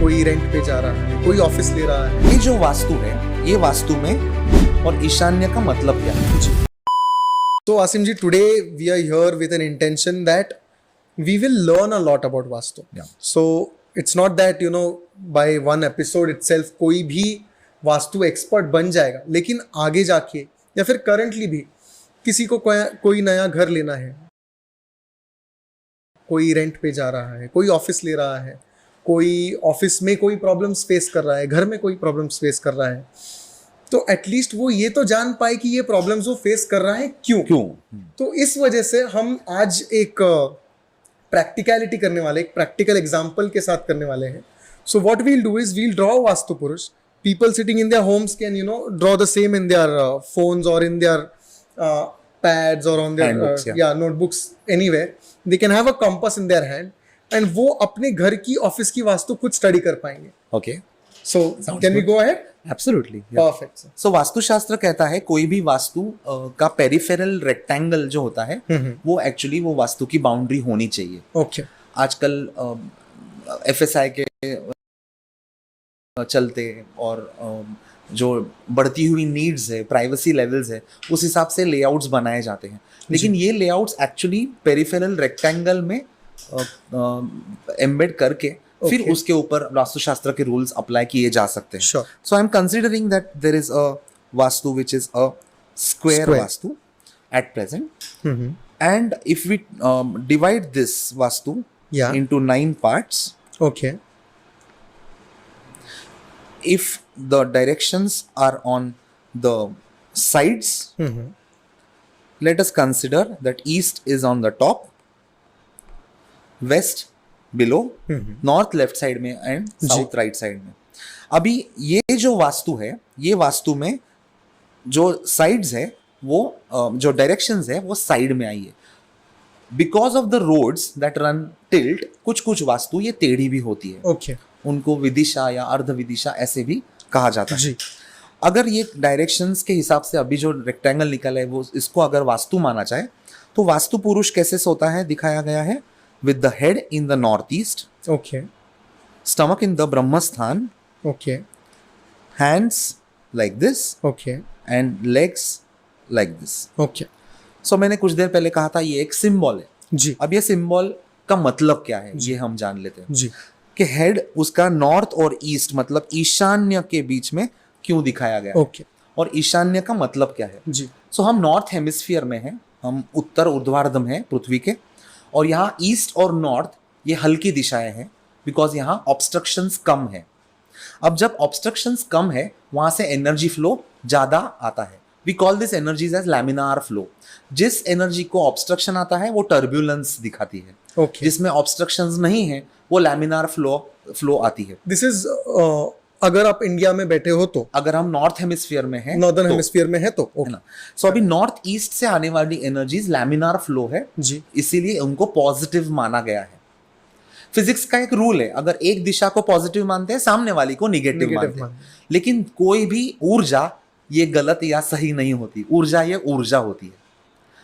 कोई रेंट पे जा रहा है, कोई ऑफिस ले रहा है। ये जो वास्तु है, ये वास्तु में और ईशान्य का मतलब क्या है? So Asim ji, today we are here with an intention that we will learn a lot about Vastu. Yeah. So it's not that by one episode itself कोई भी वास्तु एक्सपर्ट बन जाएगा, लेकिन आगे जाके या फिर करंटली भी किसी को कोई नया घर लेना है, कोई रेंट पे जा रहा है, कोई ऑफिस ले रहा है, कोई ऑफिस में कोई प्रॉब्लम्स फेस कर रहा है, घर में कोई प्रॉब्लम्स फेस कर रहा है, तो एटलीस्ट वो ये तो जान पाए कि ये प्रॉब्लम्स वो फेस कर रहा है क्यों। तो इस वजह से हम आज एक प्रैक्टिकलिटी करने वाले, एक प्रैक्टिकल एग्जाम्पल के साथ करने वाले हैं। So what we'll do is we'll draw Vastu Purush. People sitting in their homes can draw the same in their phones or in their pads or on their notebooks, anywhere. They can have a compass in their hand and वो अपने घर की office की वास्तु खुद study कर पाएंगे. Okay. So can we go ahead? Absolutely. Perfect. So वास्तुशास्त्र कहता है कोई भी वास्तु का पेरिफेरल रेक्टेंगल जो होता है वो एक्चुअली वो वास्तु की बाउंड्री होनी चाहिए. Okay. आजकल FSI के चलते और जो बढ़ती हुई नीड्स है, प्राइवेसी लेवल्स है, उस हिसाब से लेआउट्स बनाए जाते हैं, लेकिन ये लेआउट्स एक्चुअली पेरिफेरल रेक्टेंगल में एम्बेड करके फिर उसके ऊपर वास्तुशास्त्र के रूल्स अप्लाई किए जा सकते हैं. So I am considering that there is a vastu which is a square vastu at present, and if we divide this vastu into 9 पार्ट्स. Okay. If the directions are on the sides, let us consider that east is on the top, west below, north left side में and south right side में. अभी ये जो वास्तु है, ये वास्तु में जो sides है वो जो directions है वो side में आई है. Because of the roads that run tilt, कुछ वास्तु ये टेढ़ी भी होती है. Okay. उनको विदिशा या अर्ध विदिशा ऐसे भी कहा जाता है. अगर ये डायरेक्शंस के हिसाब से अभी जो रेक्टेंगल निकला है वो इसको अगर वास्तु माना जाए तो वास्तु पुरुष कैसे सोता है दिखाया गया है with the head in the north east. Okay. Stomach in the Brahmasthan. Okay. Hands like this. Okay. And legs like this. Okay. So मैंने कुछ देर पहले कहा था ये एक सिंबल है जी. अब ये सिंबल का मतलब क्या है ये हम जान लेते हैं जी. कि हेड उसका नॉर्थ और ईस्ट मतलब ईशान्य के बीच में क्यों दिखाया गया है. ओके. और ईशान्य का मतलब क्या है जी. सो हम नॉर्थ हेमिस्फीयर में हैं, हम उत्तर ऊर्ध्वार्ध में हैं पृथ्वी के, और यहाँ ईस्ट और नॉर्थ ये हल्की दिशाएं हैं बिकॉज यहाँ ऑब्स्ट्रक्शंस कम है. अब जब ऑब्स्ट्रक्शंस कम है वहां से एनर्जी फ्लो ज्यादा आता है. We call this energies as laminar flow. जिस एनर्जी को ऑब्स्ट्रक्शन आता है वो टर्ब्यूलेंस दिखाती है. Okay. जिसमें ऑब्स्ट्रक्शंस नहीं है वो लैमिनार फ्लो आती है. दिस इज अगर आप इंडिया में बैठे हो तो, अगर हम नॉर्थ हेमिस्फीयर में हैं, नॉर्दर्न हेमिस्फीयर में है तो okay. सो अभी नॉर्थ ईस्ट से आने वाली एनर्जीज लैमिनार फ्लो है जी. इसीलिए उनको पॉजिटिव माना गया है. फिजिक्स का एक रूल है, अगर एक दिशा को पॉजिटिव मानते हैं सामने वाली को निगेटिव मानते हैं. लेकिन कोई भी ऊर्जा ये गलत या सही नहीं होती. ऊर्जा ये ऊर्जा होती है,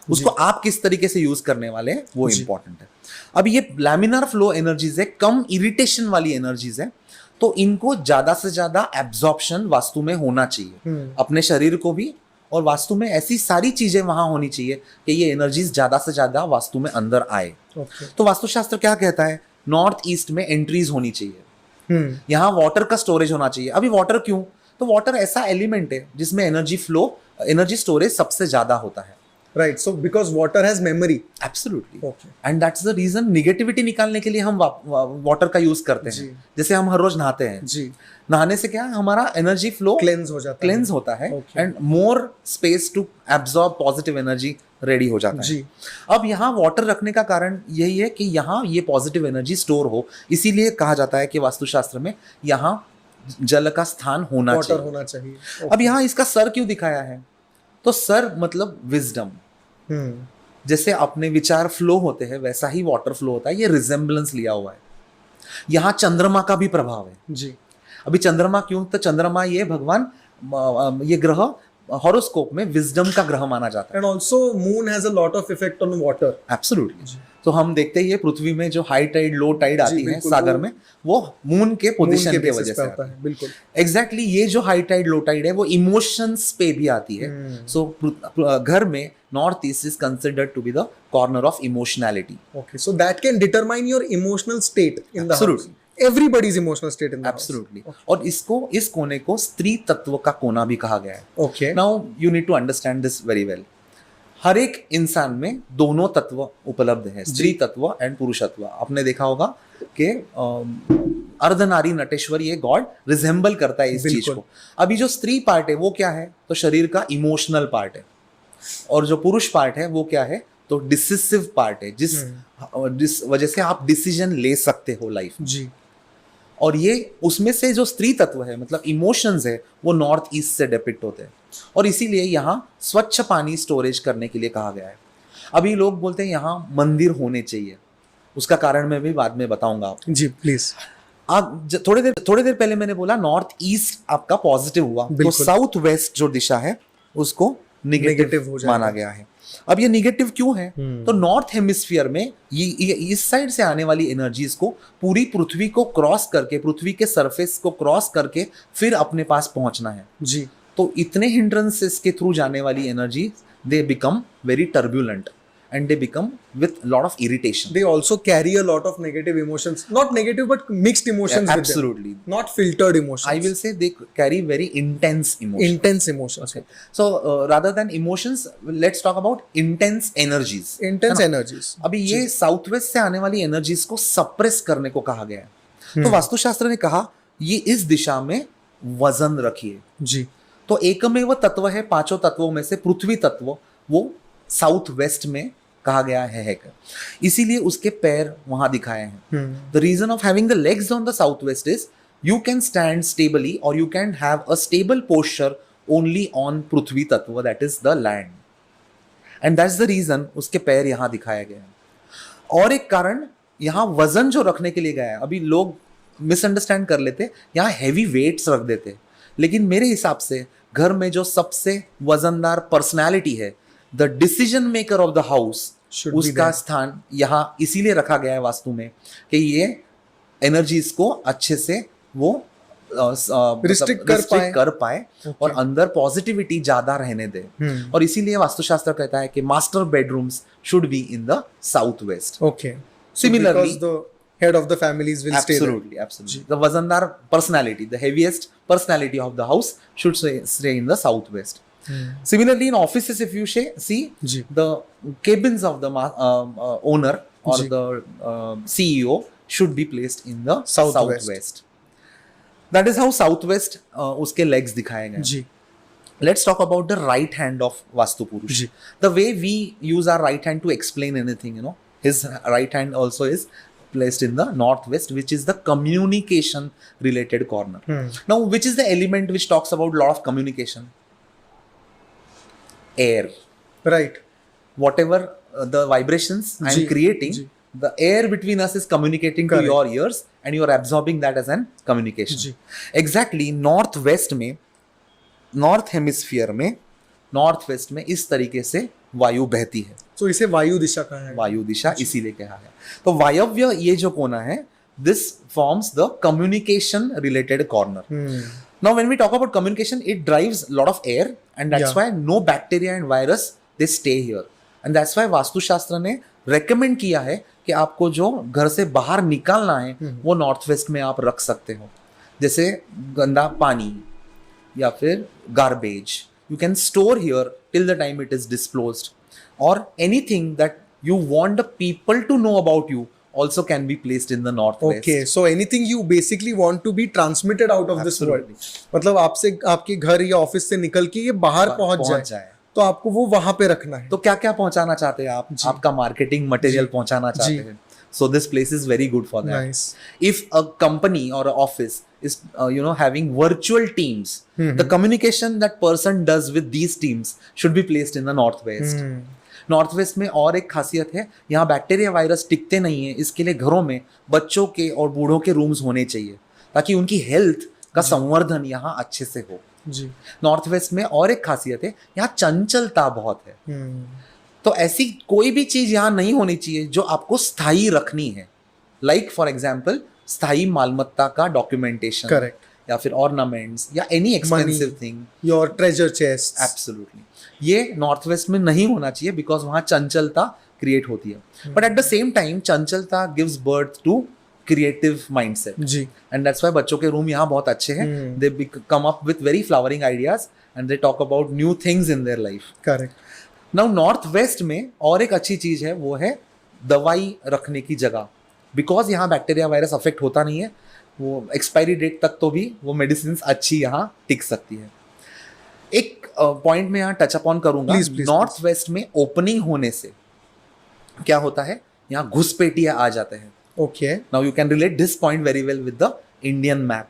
उसको आप किस तरीके से यूज करने वाले हैं वो इंपॉर्टेंट है. अब ये लैमिनार फ्लो एनर्जीज है, कम इरिटेशन वाली एनर्जीज है, तो इनको ज्यादा से ज्यादा एब्जॉर्प्शन वास्तु में होना चाहिए अपने शरीर को भी, और वास्तु में ऐसी सारी चीजें वहां होनी चाहिए कि ये एनर्जीज ज्यादा से ज्यादा वास्तु में अंदर आए. तो वास्तुशास्त्र क्या कहता है, नॉर्थ ईस्ट में एंट्रीज होनी चाहिए, यहाँ वाटर का स्टोरेज होना चाहिए. अभी वाटर क्यों, तो वाटर ऐसा एलिमेंट है जिसमें एनर्जी फ्लो, एनर्जी स्टोरेज सबसे ज्यादा होता है. Right, so because water has memory. Absolutely. Okay. And that's the reason negativity निकालने के लिए हम वाटर का यूज करते हैं. जैसे हम हर रोज नहाते हैं जी. नहाने से क्या हमारा एनर्जी फ्लो क्लेंस होता है and more space to absorb positive energy ready हो जाता है. अब यहाँ वाटर रखने का कारण यही है कि यहाँ ये पॉजिटिव एनर्जी स्टोर हो, इसीलिए कहा जाता है कि वास्तुशास्त्र में यहाँ जल का स्थान होना चाहिए. अब यहाँ इसका सर क्यों दिखाया है, तो सर मतलब विजडम. जैसे अपने विचार फ्लो होते हैं वैसा ही वाटर फ्लो होता है, ये रिजेम्बलेंस लिया हुआ है. यहाँ चंद्रमा का भी प्रभाव है जी. अभी चंद्रमा क्यों, तो चंद्रमा ये भगवान ये ग्रह हॉरोस्कोप में विजडम का ग्रह माना जाता है। And also moon has a lot of effect on water. Absolutely. तो हम देखते ही है पृथ्वी में जो हाई टाइड लो टाइड आती है बिल्कुल, सागर में, वो मून के पोजीशन के basis वजह पे से आता आती है, बिल्कुल। एग्जैक्टली ये जो हाई टाइड लो टाइड है वो इमोशंस पे भी आती है। सो घर में north east is considered to be the corner of emotionality. Okay, so that can determine your emotional state in the house. Absolutely. Everybody's emotional state in the house. Absolutely. और इस कोने को स्त्री तत्व का कोना भी कहा गया है। Okay. Now you need to understand this very well. हर एक इंसान में दोनों तत्व उपलब्ध है, स्त्री तत्व एंड पुरुषत्व। आपने देखा होगा कि अर्धनारी नटेश्वर ये गॉड रिजेंबल करता है इस चीज को। अभी जो स्त्री पार्ट है वो क्या है, तो शरीर का इमोशनल पार्ट है, और जो पुरुष पार्ट है वो क्या है, तो डिसिसिव पार्ट है, जिस वजह से आप डिसीजन ले सकते हो लाइफ में। जी। और ये उसमें से जो स्त्री तत्व है, मतलब इमोशंस है, वो नॉर्थ ईस्ट से डिपिक्ट होते हैं, और इसीलिए यहाँ स्वच्छ पानी स्टोरेज करने के लिए कहा गया है। अभी लोग बोलते हैं यहाँ मंदिर होने चाहिए, उसका कारण मैं भी बाद में बताऊंगा आपको। जी प्लीज। आप थोड़ी देर पहले मैंने बोला नॉर्थ ईस्ट आपका पॉजिटिव हुआ, तो साउथ वेस्ट जो दिशा है उसको निगेटिव माना गया है। अब ये निगेटिव क्यों है, तो नॉर्थ हेमिस्फीयर में ये इस साइड से आने वाली एनर्जीज को पूरी पृथ्वी को क्रॉस करके, पृथ्वी के सरफेस को क्रॉस करके फिर अपने पास पहुंचना है। जी। तो इतने हिंड्रेंसेस के थ्रू जाने वाली energy, they become very turbulent and they become with lot of irritation. They also carry a lot of negative emotions, not negative but mixed emotions. Yeah, absolutely. With them. Not filtered emotions. I will say they carry very intense emotions. Intense emotions. Okay. So rather than emotions, let's talk about intense energies. Intense energies. अभी ये south west से आने वाली energies को suppress करने को कहा गया है। तो वास्तुशास्त्र ने कहा ये इस दिशा में वजन रखिए। जी। तो एकमेव तत्व है पांचों तत्वों में से पृथ्वी तत्व, वो साउथ वेस्ट में कहा गया है। इसीलिए उसके पैर वहां दिखाए हैं। The reason of having the legs on the south west is you can stand stably और you can have a stable posture only on पृथ्वी तत्व, that is the land, and that's the reason उसके पैर यहां दिखाया गया है। और एक कारण यहां वजन जो रखने के लिए गया है, अभी लोग मिसअंडरस्टैंड कर लेते, यहां हैवी वेट्स रख देते, लेकिन मेरे हिसाब से घर में जो सबसे वजनदार पर्सनैलिटी है, the decision maker of the house, उसका स्थान यहाँ इसीलिए रखा गया है वास्तु में कि ये एनर्जीज को अच्छे से वो रिस्ट्रिक्ट कर पाए और अंदर पॉजिटिविटी ज्यादा रहने दे। और इसीलिए वास्तुशास्त्र कहता है कि master bedrooms should be in the south waste. Okay. Similarly the head of the families will stay there. Absolutely. The वजनदार personality, the heaviest personality of the house should stay in the southwest. Similarly, in offices, if you see the cabins of the owner or the CEO should be placed in the southwest. That is how southwest उसके legs दिखाए गए। जी। Let's talk about the right hand of Vastu Purush. The way we use our right hand to explain anything, his right hand also is placed in the northwest, which is the communication related corner. Now, which is the element which talks about lot of communication? Air. Right. Whatever the vibrations I am creating, the air between us is communicating to your ears and you are absorbing that as an communication. Exactly. northwest में, north hemisphere में, northwest में इस तरीके से वायु बहती है। तो इसे वायु दिशा कहा है। वायु दिशा इसीलिए कहा है। तो वायव्य ये जो कोना है, this forms the communication related corner. Now when we talk about communication, it drives a lot of air and that's why no bacteria and virus they stay here, and that's why vastu शास्त्र ने recommend किया है कि आपको जो घर से बाहर निकालना है वो नॉर्थ वेस्ट में आप रख सकते हो, जैसे गंदा पानी या फिर garbage you can store here till the time it is disposed, or anything that you want the people to know about you also can be placed in the northwest. Okay, so anything you basically want to be transmitted out of this world, मतलब आपसे आपके घर या office से निकल के ये बाहर पहुंच जाए तो आपको वो वहां पे रखना है। तो क्या क्या पहुंचाना चाहते हैं आप? आपका मार्केटिंग मटेरियल पहुंचाना चाहते हैं, so this place is very good for that. Nice. If a company or an office is having virtual teams, the communication that person does with these teams should be placed in the northwest. North में और एक खासियत है, यहाँ bacteria virus टिकते नहीं है, इसके लिए घरों में बच्चों के और बूढ़ों के रूम्स होने चाहिए ताकि उनकी हेल्थ का संवर्धन यहाँ अच्छे से हो। जी। नॉर्थ वेस्ट में और एक खासियत है, यहाँ चंचलता बहुत है। हम्म। तो ऐसी कोई भी चीज यहाँ नहीं होनी चाहिए जो आपको स्थायी रखनी है। लाइक फॉर एग्जाम्पल स्थायी मालमत्ता का डॉक्यूमेंटेशन, करेक्ट। या फिर ऑर्नामेंट्स या any expensive thing. Your treasure chest. Absolutely, ये नॉर्थ वेस्ट में नहीं होना चाहिए बिकॉज वहाँ चंचलता क्रिएट होती है। But at the same time चंचलता gives birth to creative mindset, जी। एंड दैट्स व्हाई बच्चों के रूम यहाँ बहुत अच्छे हैं। They come up with very flowering ideas and they talk about new things in their life. Correct. Now north west में और एक अच्छी चीज है, वो है दवाई रखने की जगह। बिकॉज यहाँ बैक्टीरिया वायरस अफेक्ट होता नहीं है, वो एक्सपायरी डेट तक तो भी वो मेडिसिन अच्छी यहाँ टिक सकती है। एक पॉइंट में यहाँ टच अपॉन करूंगा। नॉर्थ वेस्ट में ओपनिंग होने से क्या होता है, यहाँ घुसपैठिया आ जाते हैं। Okay. Now you can relate this point very well with the Indian map.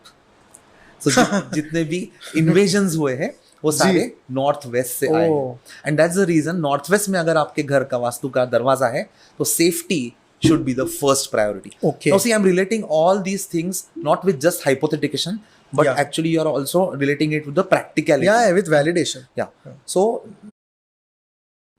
So जितने भी इन्वेजन्स हुए हैं वो सारे नॉर्थ वेस्ट से आए हैं, and that's the reason north west में अगर आपके घर का वास्तु का दरवाजा है तो safety should be the first priority. Okay. Now see, I'm relating all these things not with just hypothetication, but Yeah. actually you are also relating it with the practicality. Yeah, with validation. Yeah. So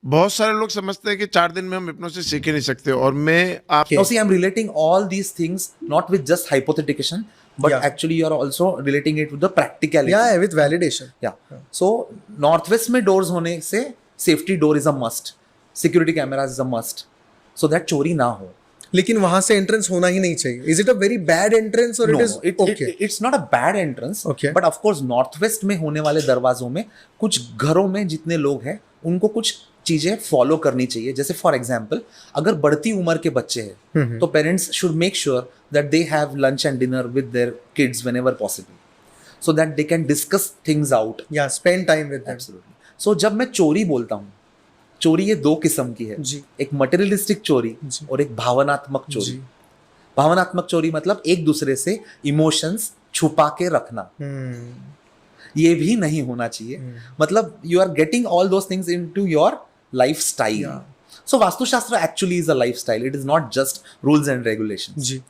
बहुत सारे लोग समझते हैं कि 4 दिन में हम hypnosis सीख ही नहीं सकते, और मैं आप now see, I'm relating all these things not with just hypothetication, but Yeah. actually you are also relating it with the practicality. Yeah, with validation. Yeah. So northwest में doors होने से safety door is a must, security cameras is a must, so that चोरी ना हो। लेकिन वहां से entrance होना ही नहीं चाहिए। Is it a very bad entrance और No, it is okay? it's not a bad entrance. Okay. But of course Northwest में होने वाले दरवाजों में कुछ घरों में जितने लोग हैं उनको कुछ चीजें फॉलो करनी चाहिए। जैसे फॉर एग्जाम्पल अगर बढ़ती उम्र के बच्चे हैं तो parents should make sure that they have lunch and dinner with their kids whenever possible, so that they can discuss things out. या spend time with them. Absolutely. So जब मैं चोरी बोलता हूँ, चोरी ये 2 किस्म की है जी। एक मटेरियलिस्टिक चोरी जी। और एक भावनात्मक चोरी। जी। भावनात्मक चोरी मतलब एक दूसरे से इमोशंस छुपा के रखना, ये भी नहीं होना चाहिए। मतलब you are getting all those things into your lifestyle. Yeah. So Vastushastra actually is a lifestyle, it is not just rules and regulations. Ji.